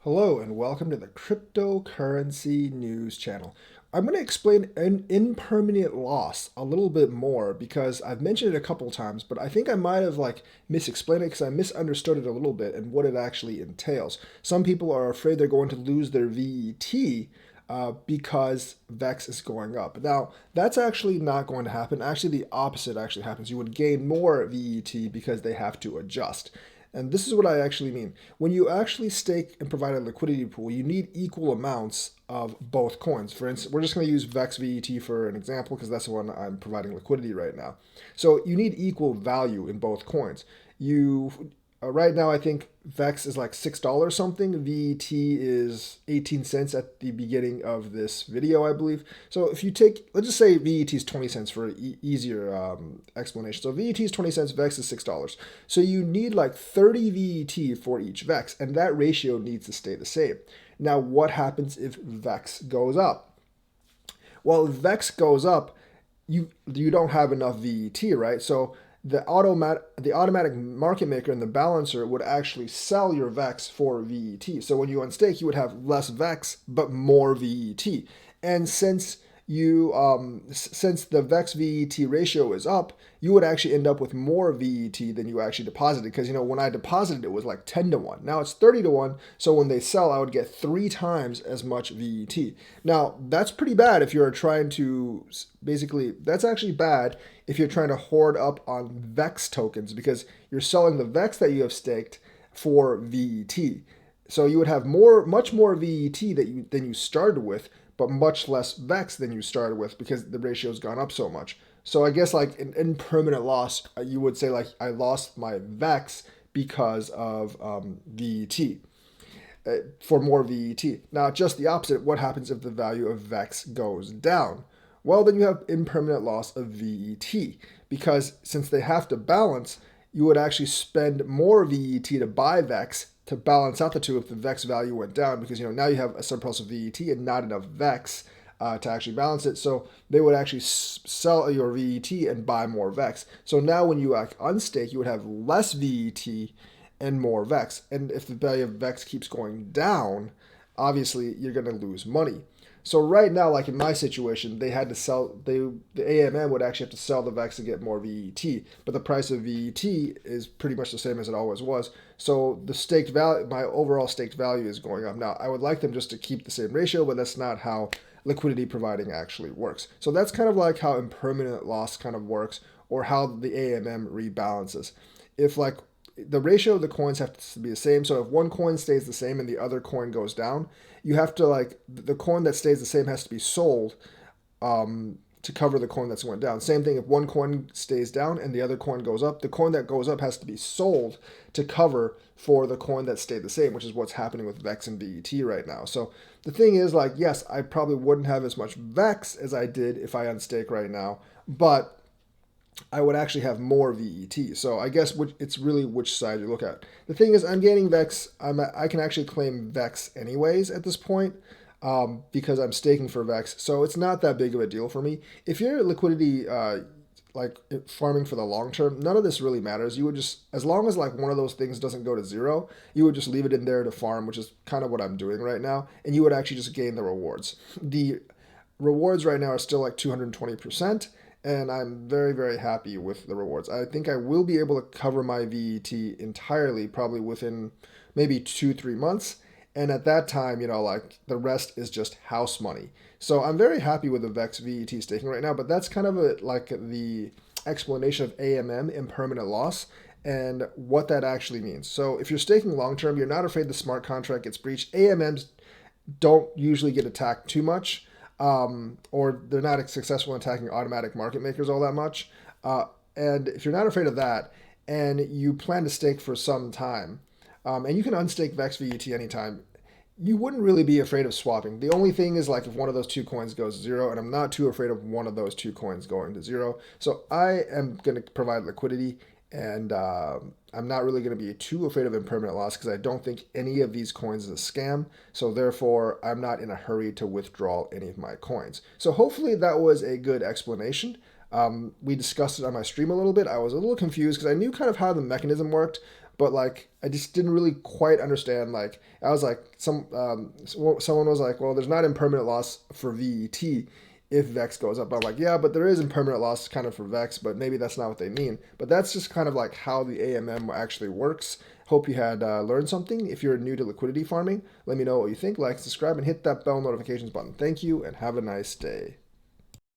Hello and welcome to the Cryptocurrency News channel. I'm going to explain an impermanent loss a little bit more because I've mentioned it a couple times, but I think I might have misexplained it because I misunderstood it a little bit and what it actually entails. Some people are afraid they're going to lose their VET because VEX is going up. Now, that's actually not going to happen. Actually, the opposite actually happens. You would gain more VET because they have to adjust. And this is what I actually mean. When you actually stake and provide a liquidity pool, you need equal amounts of both coins. For instance, we're just going to use VEX VET for an example because that's the one I'm providing liquidity right now. So you need equal value in both coins. Right now, I think VEX is like $6 something. VET is 18 cents at the beginning of this video, I believe. So if you take, let's just say VET is 20 cents for an easier explanation. So VET is 20 cents, VEX is $6. So you need like 30 VET for each VEX, and that ratio needs to stay the same. Now, what happens if VEX goes up? Well, if VEX goes up, you don't have enough VET, right? So the automatic market maker and the balancer would actually sell your VEX for VET. So when you unstake, you would have less VEX but more VET. And since the VEX VET ratio is up, you would actually end up with more VET than you actually deposited. Because when I deposited, it was like 10-1. Now it's 30-1. So when they sell, I would get 3 times as much VET. Now that's pretty bad if you're trying to that's actually bad if you're trying to hoard up on VEX tokens because you're selling the VEX that you have staked for VET. So you would have much more VET than you started with, but much less VEX than you started with because the ratio's gone up so much. So I guess like an impermanent loss, you would say like I lost my VEX because of VET. For more VET. Now, just the opposite, what happens if the value of VEX goes down? Well, then you have impermanent loss of VET because since they have to balance, you would actually spend more VET to buy VEX to balance out the two if the VEX value went down because now you have a surplus of VET and not enough VEX to actually balance it. So they would actually sell your VET and buy more VEX. So now when you unstake, you would have less VET and more VEX. And if the value of VEX keeps going down, obviously you're going to lose money. So right now, like in my situation, they had to sell, the AMM would actually have to sell the VEX to get more VET, but the price of VET is pretty much the same as it always was. So the staked value, my overall staked value is going up. Now, I would like them just to keep the same ratio, but that's not how liquidity providing actually works. So that's kind of like how impermanent loss kind of works, or how the AMM rebalances. If like the ratio of the coins have to be the same. So if one coin stays the same and the other coin goes down, you have to the coin that stays the same has to be sold to cover the coin that's went down. Same thing if one coin stays down and the other coin goes up, the coin that goes up has to be sold to cover for the coin that stayed the same, which is what's happening with VEX and VET right now. So the thing is yes, I probably wouldn't have as much VEX as I did if I unstake right now, but I would actually have more VET. So I guess it's really which side you look at. The thing is, I'm gaining VEX. I can actually claim VEX anyways at this point because I'm staking for VEX. So it's not that big of a deal for me. If you're liquidity farming for the long term, none of this really matters. You would just, as long as one of those things doesn't go to zero, you would just leave it in there to farm, which is kind of what I'm doing right now. And you would actually just gain the rewards. The rewards right now are still like 220%. And I'm very, very happy with the rewards. I think I will be able to cover my VET entirely, probably within maybe 2-3 months. And at that time, the rest is just house money. So I'm very happy with the VEX VET staking right now, but that's kind of the explanation of AMM, impermanent loss, and what that actually means. So if you're staking long term, you're not afraid the smart contract gets breached. AMMs don't usually get attacked too much. Or they're not successful in attacking automatic market makers all that much. And if you're not afraid of that, and you plan to stake for some time, and you can unstake VEX VET anytime, you wouldn't really be afraid of swapping. The only thing is if one of those two coins goes to zero, and I'm not too afraid of one of those two coins going to zero. So I am going to provide liquidity, and I'm not really going to be too afraid of impermanent loss because I don't think any of these coins is a scam. So therefore, I'm not in a hurry to withdraw any of my coins. So hopefully that was a good explanation. We discussed it on my stream a little bit. I was a little confused because I knew kind of how the mechanism worked, but like I just didn't really quite understand. Like I was like someone was like, well, there's not impermanent loss for VET if VEX goes up. I'm like, yeah, but there is impermanent loss kind of for VEX, but maybe that's not what they mean. But that's just kind of like how the AMM actually works. Hope you had learned something. If you're new to liquidity farming, let me know what you think. Like, subscribe, and hit that bell notifications button. Thank you, and have a nice day.